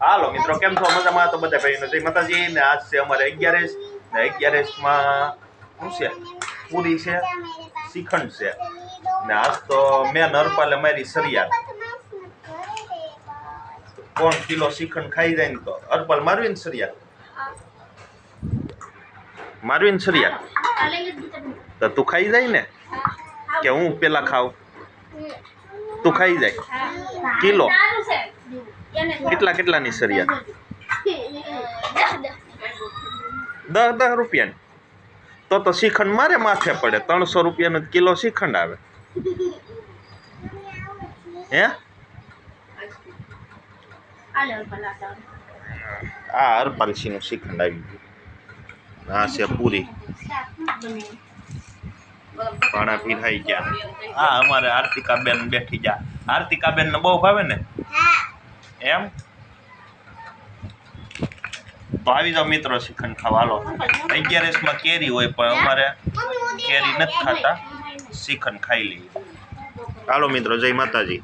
હાલો મિત્રો, કેમ છો? મજામાં? તો બધા ભાઈનો જય માતાજી ને આજ છે અમારે 11 ને 11 માં શું છે? પૂરી છે, શ્રીખંડ છે ને આજ તો મેં નરપાલે મારી સરિયાદ કોણ કિલો શ્રીખંડ ખાઈ જાય ને તો અરપાલ મારવી ને સરિયાદ તો તું ખાઈ જાય ને કે હું પેલા ખાવ? તું ખાઈ જાય કિલો કેટલાની સરિયાદ? 10 રૂપિયાની તો શ્રીખંડ મારે માથે પડે. 300 રૂપિયાનો કિલો શ્રીખંડ આવે હે? આ હરપાલસીનું શ્રીખંડ આવી ગયું. આ છે પૂરી, પાણા પીરાઈ ગયા. હા, અમારે આરતિકાબેન બેઠી ગયા. આરતિકાબેન ને બહુ ભાવે ને એમ? તો આવી જાવ મિત્રો શ્રીખંડ ખાવા. હાલો, 11 માં કેરી હોય પણ અમારે કેરી નથી ખાતા, શ્રીખંડ ખાઈ લઈએ. હાલો મિત્રો, જય માતાજી.